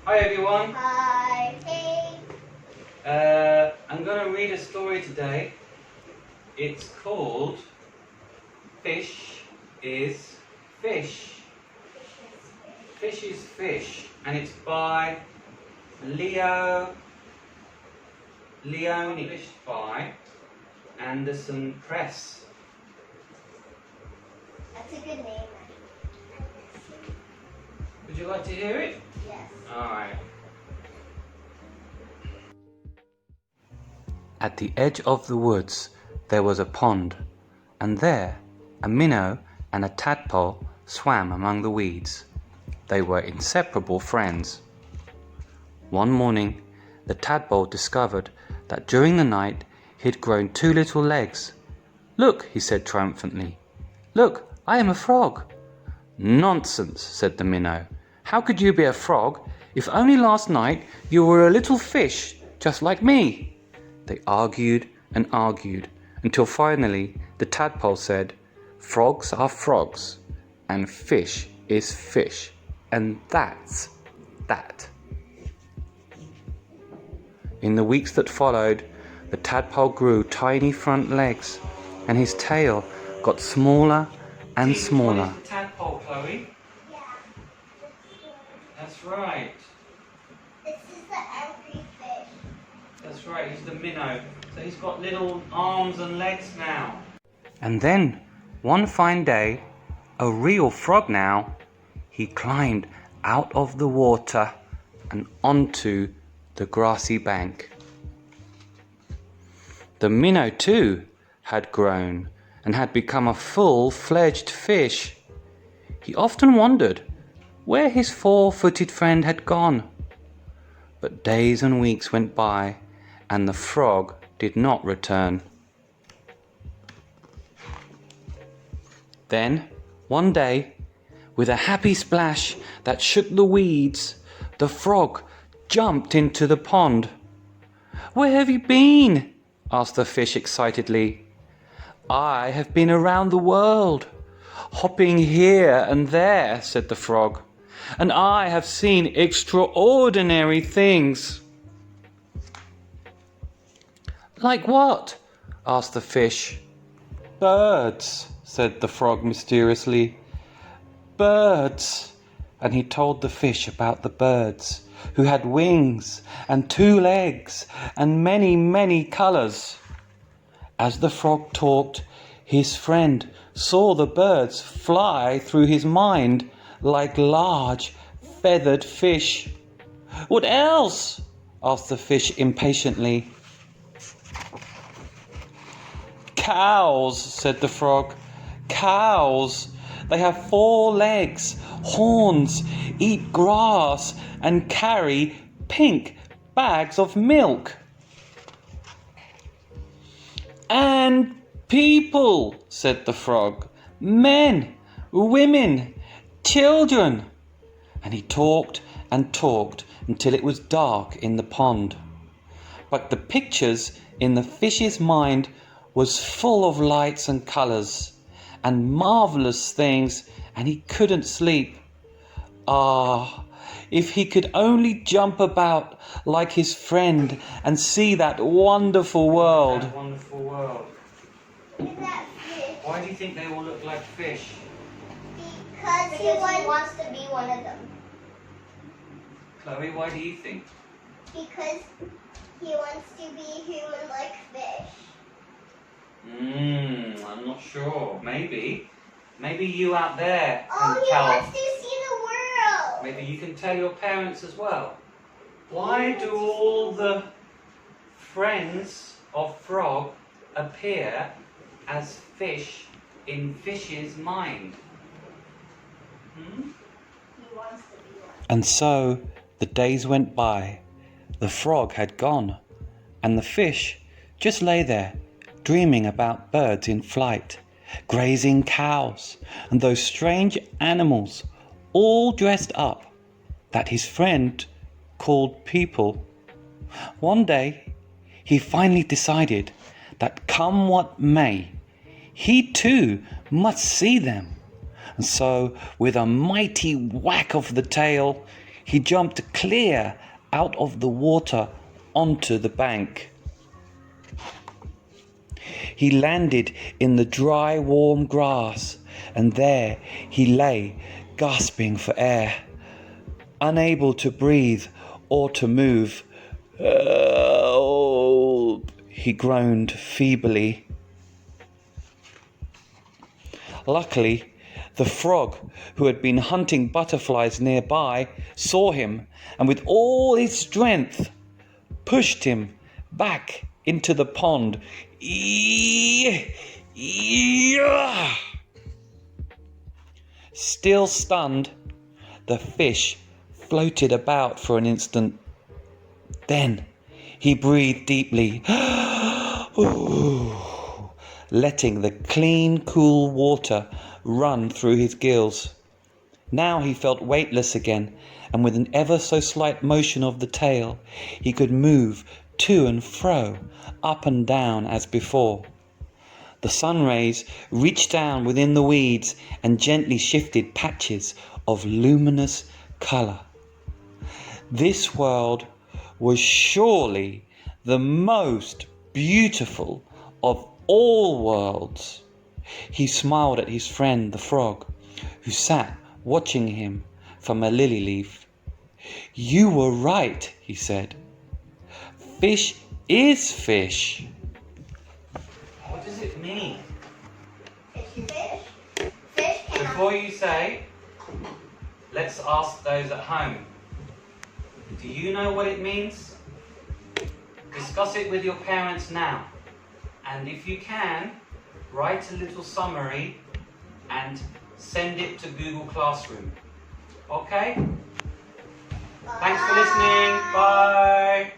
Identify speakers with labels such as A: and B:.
A: Hi everyone.
B: Hi. Hey.
A: I'm going to read a story today. It's called Fish is Fish. Fish is Fish, and it's by Leo Leonni, published by Anderson Press.
B: That's a good name.
A: Would you like to hear it?
B: Yes.
A: Alright. At the edge of the woods there was a pond, and there a minnow and a tadpole swam among the weeds. They were inseparable friends. One morning the tadpole discovered that during the night he had grown 2 little legs. "Look," he said triumphantly. "Look, I am a frog." "Nonsense," said the minnow. "How could you be a frog if only last night you were a little fish just like me?" They argued and argued until finally the tadpole said, "Frogs are frogs and fish is fish, and that's that." In the weeks that followed, the tadpole grew tiny front legs and his tail got smaller and smaller. Which one is the tadpole, Chloe?
B: Yeah.
A: That's right.
B: This is the angry fish.
A: That's right, he's the minnow. So he's got little arms and legs now. And then, one fine day, a real frog now, he climbed out of the water and onto the grassy bank. The minnow too had grown and had become a full-fledged fish. He often wondered where his 4-footed friend had gone. But days and weeks went by and the frog did not return. Then, one day, with a happy splash that shook the weeds, the frog jumped into the pond. "Where have you been?" asked the fish excitedly. "I have been around the world, hopping here and there," said the frog, "and I have seen extraordinary things." "Like what?" asked the fish. "Birds," said the frog mysteriously. "Birds." And he told the fish about the birds, who had wings and 2 legs and many, many colours. As the frog talked, his friend saw the birds fly through his mind like large feathered fish. "What else?" asked the fish impatiently. "Cows," said the frog. "Cows. They have 4 legs, horns, eat grass, and carry pink bags of milk." "And people," said the frog. "Men, women, children." And he talked and talked until it was dark in the pond. But the pictures in the fish's mind was full of lights and colours and marvellous things, and he couldn't sleep. Ah, if he could only jump about like his friend and see that wonderful world. That wonderful world.
B: Look at that fish.
A: Why do you think they all look like fish?
B: Because he wants to be one of them.
A: Chloe, why do you think?
B: Because he wants to be human like fish.
A: I'm not sure. Maybe you out there can
B: Oh, he
A: tell.
B: wants to see the world.
A: Maybe you can tell your parents as well. Why do all the friends of frog appear as fish in fish's mind?
B: He wants to be one.
A: And so the days went by. The frog had gone, and the fish just lay there, dreaming about birds in flight, grazing cows, and those strange animals, all dressed up, that his friend called people. One day, he finally decided that come what may, he too must see them. And so, with a mighty whack of the tail, he jumped clear out of the water onto the bank. He landed in the dry, warm grass, and there he lay, gasping for air, unable to breathe or to move. "Help," he groaned feebly. Luckily, the frog, who had been hunting butterflies nearby, saw him and with all his strength pushed him back into the pond. Still stunned, the fish floated about for an instant. Then he breathed deeply, letting the clean, cool water run through his gills. Now he felt weightless again, and with an ever so slight motion of the tail, he could move to and fro, up and down as before. The sun rays reached down within the weeds and gently shifted patches of luminous colour. This world was surely the most beautiful of all worlds. He smiled at his friend the frog, who sat watching him from a lily leaf. "You were right," he said. "Fish is fish." What does it mean?
B: Fishy fish. Fish cannot.
A: Before you say, let's ask those at home. Do you know what it means? Discuss it with your parents now. And if you can, write a little summary and send it to Google Classroom. Okay? Thanks for listening. Bye.